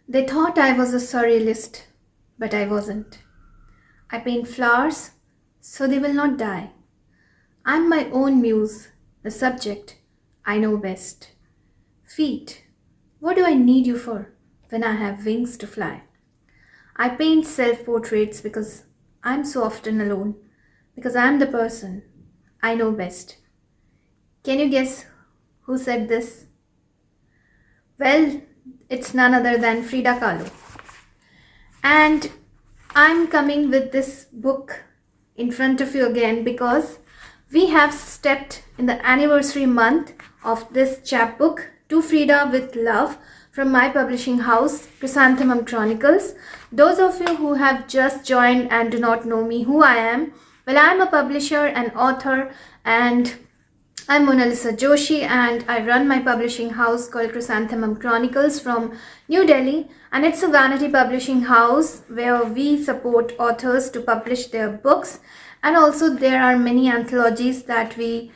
They thought I was a surrealist, but I wasn't. I paint flowers so they will not die. I'm my own muse, the subject I know best. Feet, what do I need you for when I have wings to fly? I paint self portraits because I'm so often alone, because I'm the person I know best. Can you guess who said this? Well, it's none other than Frida Kahlo. And I'm coming with this book in front of you again because we have stepped in the anniversary month of this chapbook, To Frida with Love, from my publishing house, Chrysanthemum Chronicles. Those of you who have just joined and do not know me, who I am, well, I'm a publisher and author, and I'm Mona Lisa Joshi, and I run my publishing house called Chrysanthemum Chronicles from New Delhi, and it's a vanity publishing house where we support authors to publish their books, and also there are many anthologies that we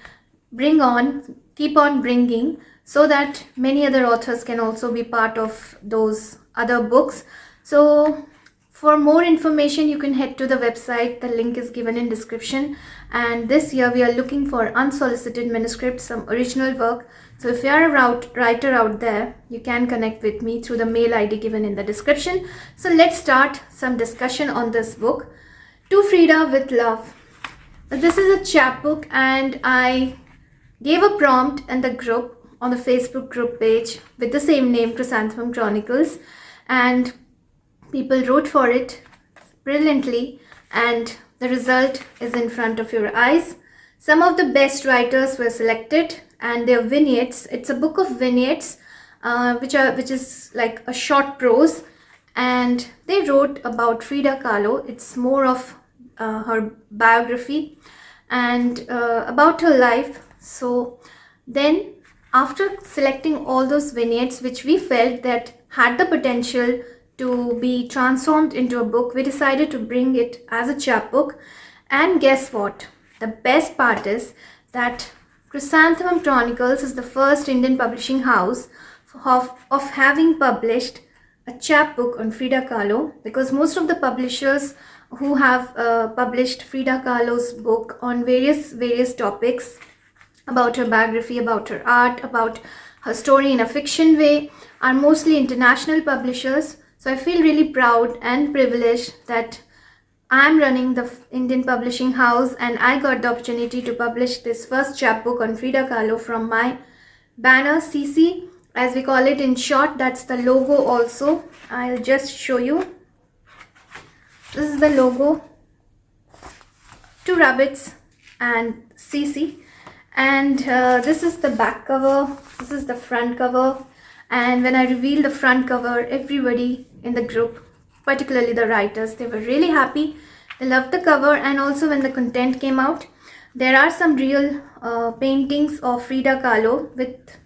keep on bringing, so that many other authors can also be part of those other books. So for more information, you can head to the website. The link is given in description. And this year we are looking for unsolicited manuscripts, some original work. So if you are a writer out there, you can connect with me through the mail ID given in the description. So let's start some discussion on this book, To Frida with Love. This is a chapbook, and I gave a prompt in the group on the Facebook group page with the same name, Chrysanthemum Chronicles, and people wrote for it brilliantly, and the result is in front of your eyes. Some of the best writers were selected, and their vignettes. It's a book of vignettes, which is like a short prose, and they wrote about Frida Kahlo. It's more of her biography and about her life. So then, after selecting all those vignettes which we felt that had the potential to be transformed into a book, we decided to bring it as a chapbook. And guess what? The best part is that Chrysanthemum Chronicles is the first Indian publishing house of having published a chapbook on Frida Kahlo, because most of the publishers who have published Frida Kahlo's book on various topics about her biography, about her art, about her story in a fiction way, are mostly international publishers. So I feel really proud and privileged that I'm running the Indian publishing house, and I got the opportunity to publish this first chapbook on Frida Kahlo from my banner, CC, as we call it in short. That's the logo also. I'll just show you. This is the logo, two rabbits and CC. And this is the back cover, this is the front cover. And when I revealed the front cover, everybody in the group, particularly the writers, they were really happy. They loved the cover. And also when the content came out, there are some real paintings of Frida Kahlo with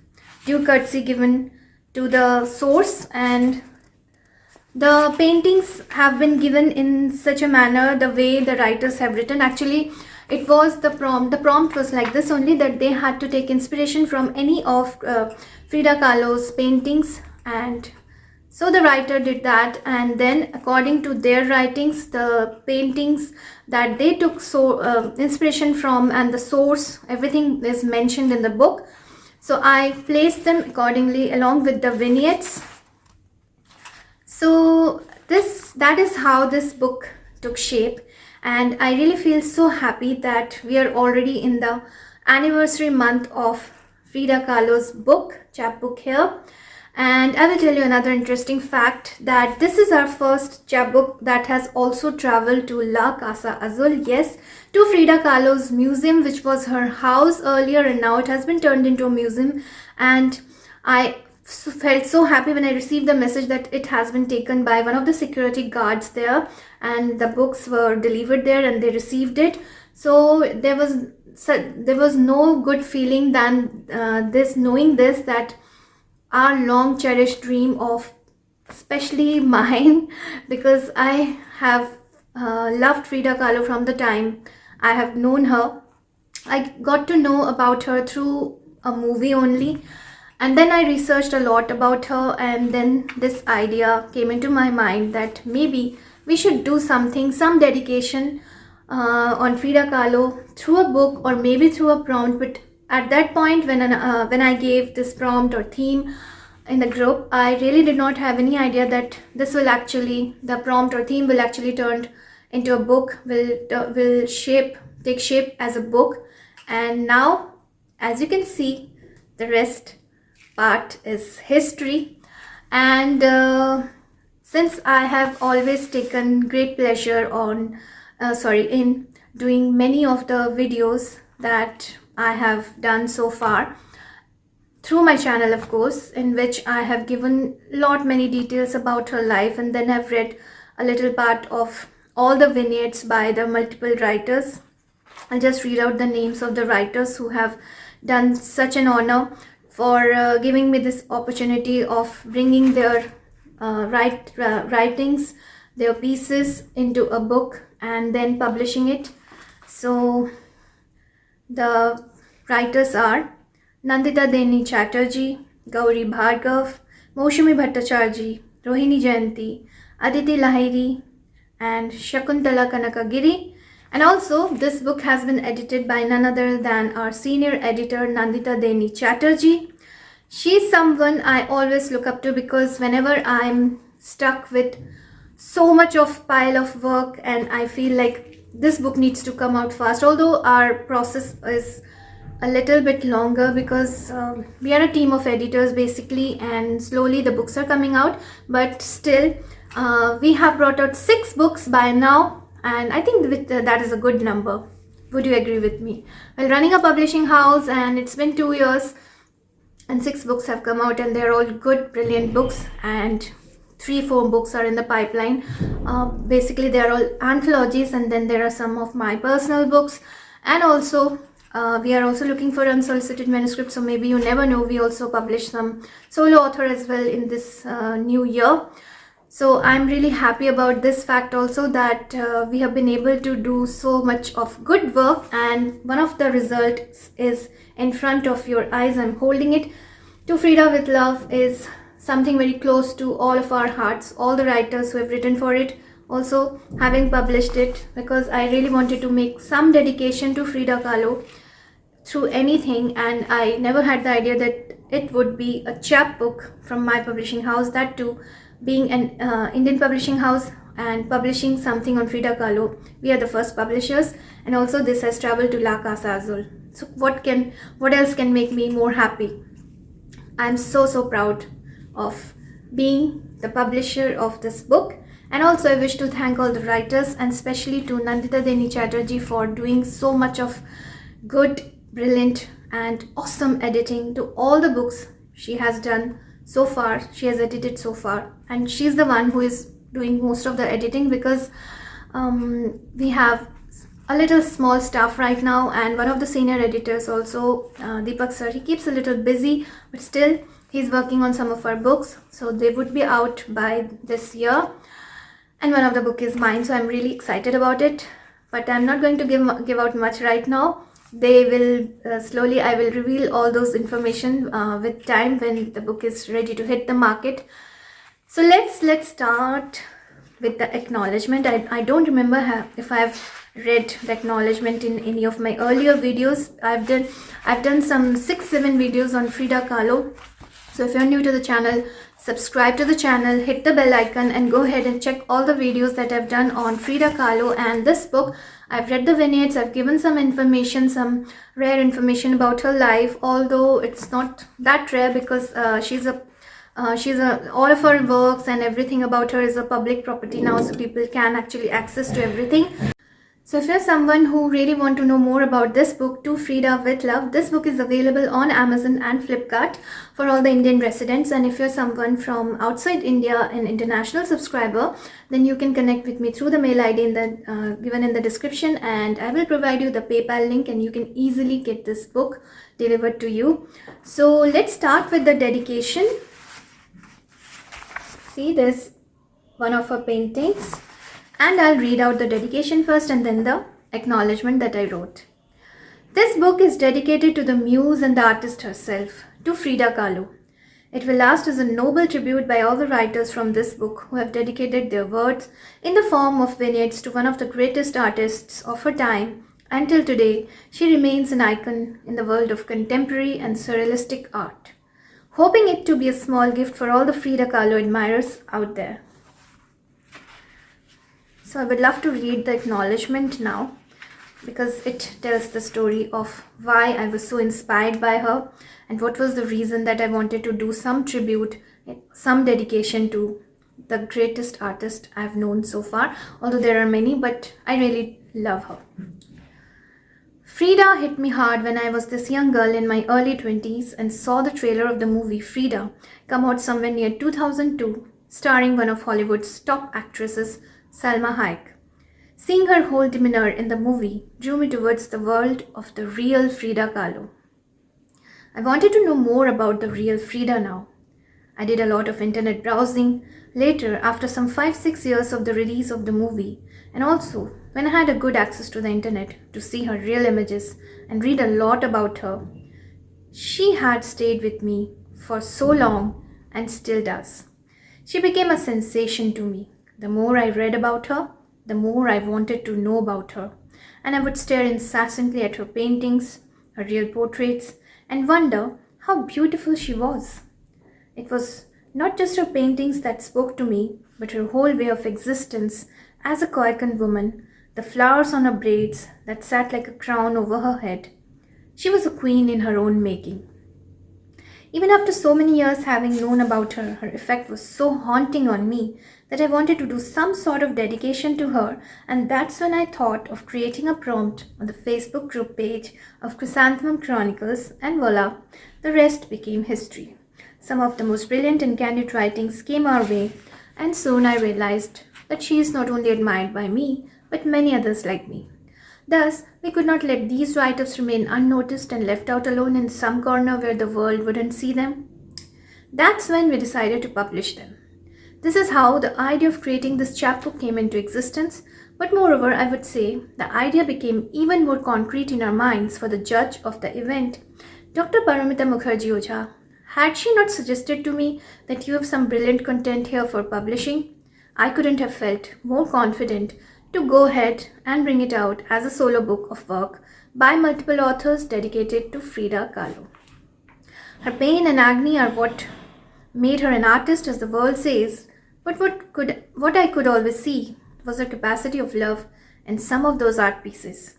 due courtesy given to the source, and the paintings have been given in such a manner, the way the writers have written. Actually, it was the prompt was like this only, that they had to take inspiration from any of Frida Kahlo's paintings, and so the writer did that. And then according to their writings, the paintings that they took inspiration from and the source, everything is mentioned in the book. So I placed them accordingly along with the vignettes. So that is how this book took shape, and I really feel so happy that we are already in the anniversary month of Frida Kahlo's book, chapbook here. And I will tell you another interesting fact, that this is our first chapbook that has also traveled to La Casa Azul, yes, to Frida Kahlo's museum, which was her house earlier, and now it has been turned into a museum. And I felt so happy when I received the message that it has been taken by one of the security guards there, and the books were delivered there and they received it. So there was no good feeling than knowing this, that our long cherished dream of, especially mine, because I have loved Frida Kahlo from the time I have known her. I got to know about her through a movie only, And then I researched a lot about her, and then this idea came into my mind that maybe we should do something, some dedication on Frida Kahlo through a book or maybe through a prompt. But at that point, when I gave this prompt or theme in the group, I really did not have any idea that this will actually, the prompt or theme will actually turn into a book, will take shape as a book. And now, as you can see, the rest part is history. And since I have always taken great pleasure in doing many of the videos that I have done so far through my channel, of course, in which I have given many details about her life, and then I've read a little part of all the vignettes by the multiple writers. I'll just read out the names of the writers who have done such an honor for giving me this opportunity of bringing their writings, their pieces into a book and then publishing it. So the writers are Nandita Deni Chatterjee, Gauri Bhargav, Moushami Bhattacharjee, Rohini Jayanti, Aditi Lahiri, and Shakuntala Kanakagiri. And also, this book has been edited by none other than our senior editor, Nandita Deni Chatterjee. She's someone I always look up to, because whenever I'm stuck with so much of pile of work and I feel like this book needs to come out fast, although our process is a little bit longer because we are a team of editors basically, and slowly the books are coming out, but still we have brought out 6 books by now, and I think that is a good number. Would you agree with me? Well, running a publishing house, and it's been 2 years and 6 books have come out, and they're all good, brilliant books, and 3-4 books are in the pipeline. Basically they're all anthologies, and then there are some of my personal books, and also we are also looking for unsolicited manuscripts, so maybe you never know, we also publish some solo author as well in this new year. So I'm really happy about this fact also, that we have been able to do so much of good work, and one of the results is in front of your eyes. I'm holding it. To Frida with Love is something very close to all of our hearts, all the writers who have written for it, also having published it, because I really wanted to make some dedication to Frida Kahlo through anything, and I never had the idea that it would be a chapbook from my publishing house, that too being an Indian publishing house and publishing something on Frida Kahlo. We are the first publishers, and also this has traveled to La Casa Azul. So what else can make me more happy? I'm so proud of being the publisher of this book. And also I wish to thank all the writers, and especially to Nandita Deni Chatterjee for doing so much of good, brilliant and awesome editing to all the books she has done so far, she has edited so far, and she's the one who is doing most of the editing, because we have a little small staff right now, and one of the senior editors also, Deepak sir, he keeps a little busy, but still he's working on some of our books, so they would be out by this year, and one of the book is mine, so I'm really excited about it, but I'm not going to give out much right now. They will slowly, I will reveal all those information with time when the book is ready to hit the market. So let's start with the acknowledgement. I don't remember if I've read the acknowledgement in any of my earlier videos. I've done some 6-7 videos on Frida Kahlo. So if you're new to the channel, subscribe to the channel, hit the bell icon, and go ahead and check all the videos that I've done on Frida Kahlo and this book. I've read the vignettes, I've given some information, some rare information about her life, although it's not that rare because all of her works and everything about her is a public property now, so people can actually access to everything. So if you're someone who really want to know more about this book, To Frida with Love, this book is available on Amazon and Flipkart for all the Indian residents. And if you're someone from outside India, an international subscriber, then you can connect with me through the mail ID given in the description, and I will provide you the PayPal link, and you can easily get this book delivered to you. So let's start with the dedication. See this, one of her paintings. And I'll read out the dedication first and then the acknowledgement that I wrote. This book is dedicated to the muse and the artist herself, to Frida Kahlo. It will last as a noble tribute by all the writers from this book who have dedicated their words in the form of vignettes to one of the greatest artists of her time. Until today, she remains an icon in the world of contemporary and surrealistic art. Hoping it to be a small gift for all the Frida Kahlo admirers out there. So I would love to read the acknowledgement now because it tells the story of why I was so inspired by her and what was the reason that I wanted to do some tribute, some dedication to the greatest artist I've known so far, although there are many, but I really love her. Frida hit me hard when I was this young girl in my early 20s and saw the trailer of the movie Frida come out somewhere near 2002, starring one of Hollywood's top actresses, Salma Hayek. Seeing her whole demeanor in the movie drew me towards the world of the real Frida Kahlo. I wanted to know more about the real Frida now. I did a lot of internet browsing later after some 5-6 years of the release of the movie, and also when I had a good access to the internet to see her real images and read a lot about her. She had stayed with me for so long and still does. She became a sensation to me. The more I read about her, the more I wanted to know about her, and I would stare incessantly at her paintings, her real portraits, and wonder how beautiful she was. It was not just her paintings that spoke to me, but her whole way of existence as a Koikan woman, the flowers on her braids that sat like a crown over her head. She was a queen in her own making. Even after so many years having known about her, her effect was so haunting on me that I wanted to do some sort of dedication to her, and that's when I thought of creating a prompt on the Facebook group page of Chrysanthemum Chronicles, and voila, the rest became history. Some of the most brilliant and candid writings came our way, and soon I realized that she is not only admired by me, but many others like me. Thus, we could not let these write-ups remain unnoticed and left out alone in some corner where the world wouldn't see them. That's when we decided to publish them. This is how the idea of creating this chapbook came into existence, but moreover, I would say the idea became even more concrete in our minds for the judge of the event, Dr. Paramita Mukherjee Ojha. Had she not suggested to me that you have some brilliant content here for publishing, I couldn't have felt more confident to go ahead and bring it out as a solo book of work by multiple authors dedicated to Frida Kahlo. Her pain and agony are what made her an artist, as the world says, but what I could always see was her capacity of love in some of those art pieces.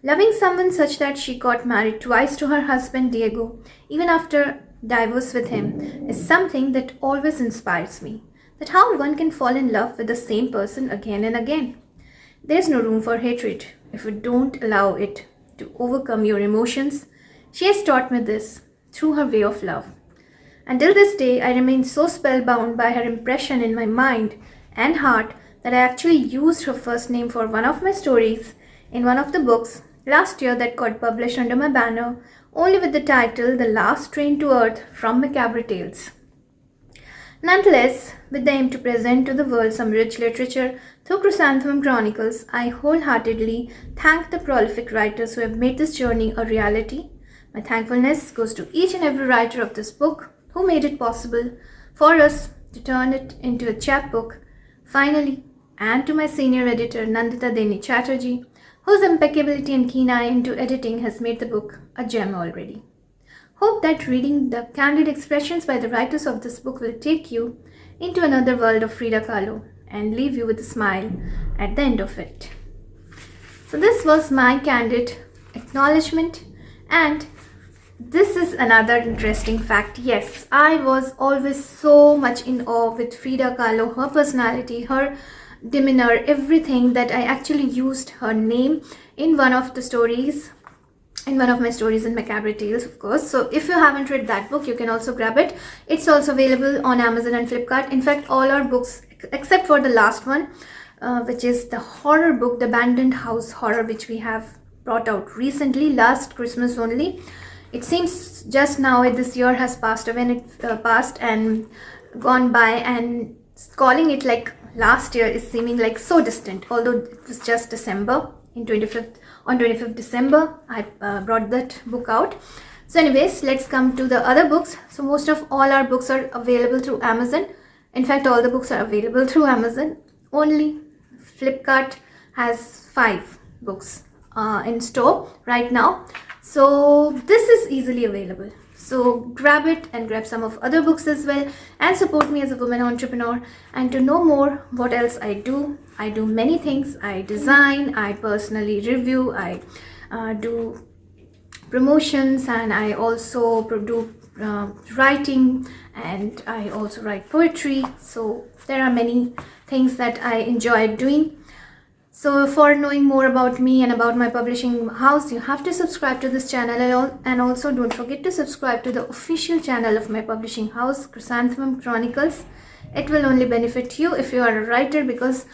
Loving someone such that she got married twice to her husband Diego, even after divorce with him, is something that always inspires me. That how one can fall in love with the same person again and again. There is no room for hatred if you don't allow it to overcome your emotions. She has taught me this through her way of love. Until this day, I remain so spellbound by her impression in my mind and heart that I actually used her first name for one of my stories in one of the books last year that got published under my banner, only with the title The Last Train to Earth from Macabre Tales. Nonetheless, with the aim to present to the world some rich literature through Chrysanthemum Chronicles, I wholeheartedly thank the prolific writers who have made this journey a reality. My thankfulness goes to each and every writer of this book who made it possible for us to turn it into a chapbook, finally, and to my senior editor Nandita Deni Chatterjee, whose impeccability and keen eye into editing has made the book a gem already. Hope that reading the candid expressions by the writers of this book will take you into another world of Frida Kahlo and leave you with a smile at the end of it. So this was my candid acknowledgement, and this is another interesting fact. Yes, I was always so much in awe with Frida Kahlo, her personality, her demeanor, everything, that I actually used her name in one of the stories, in one of my stories in Macabre Tales, of course. So if you haven't read that book, you can also grab it. It's also available on Amazon and Flipkart. In fact, all our books, except for the last one, which is the horror book, The Abandoned House Horror, which we have brought out recently, last Christmas only. It seems just now this year has passed away, and it passed and gone by, and calling it like last year is seeming like so distant, although it was just December. On 25th December, I brought that book out. So anyways, let's come to the other books. So most of all our books are available through Amazon. In fact, all the books are available through Amazon. Only Flipkart has 5 books in store right now. So this is easily available. So grab it and grab some of other books as well and support me as a woman entrepreneur. And to know more what else I do many things. I design, I personally review, I do promotions, and I also do writing, and I also write poetry. So there are many things that I enjoy doing. So for knowing more about me and about my publishing house, you have to subscribe to this channel, and also don't forget to subscribe to the official channel of my publishing house, Chrysanthemum Chronicles. It will only benefit you if you are a writer, because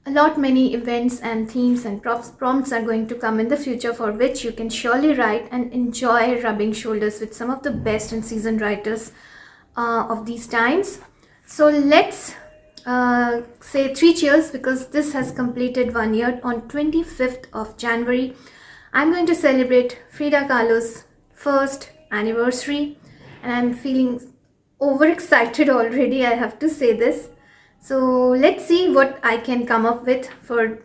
a lot many events and themes and prompts are going to come in the future, for which you can surely write and enjoy rubbing shoulders with some of the best and seasoned writers of these times. So let's say 3 cheers, because this has completed 1 year. On 25th of January, I'm going to celebrate Frida Kahlo's first anniversary, and I'm feeling overexcited already, I have to say this. So let's see what I can come up with for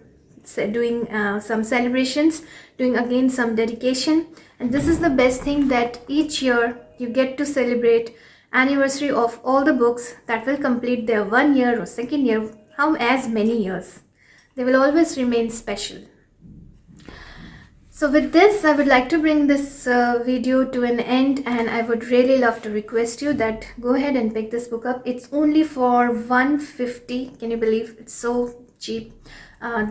doing some celebrations, doing again some dedication. And this is the best thing, that each year you get to celebrate anniversary of all the books that will complete their 1 year or 2nd year, as many years. They will always remain special. So with this, I would like to bring this video to an end, and I would really love to request you that go ahead and pick this book up. It's only for $150. Can you believe it's so cheap? I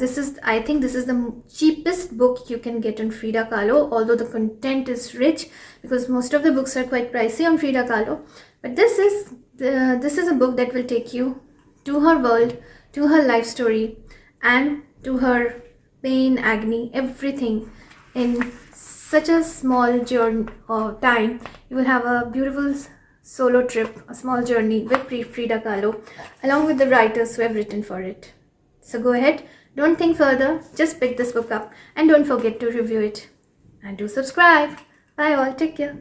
think this is the cheapest book you can get on Frida Kahlo, although the content is rich, because most of the books are quite pricey on Frida Kahlo. But this is a book that will take you to her world, to her life story, and to her pain, agony, everything in such a small journey or time. You will have a beautiful solo trip, a small journey with Frida Kahlo, along with the writers who have written for it. So go ahead, don't think further, just pick this book up, and don't forget to review it. And do subscribe. Bye all, take care.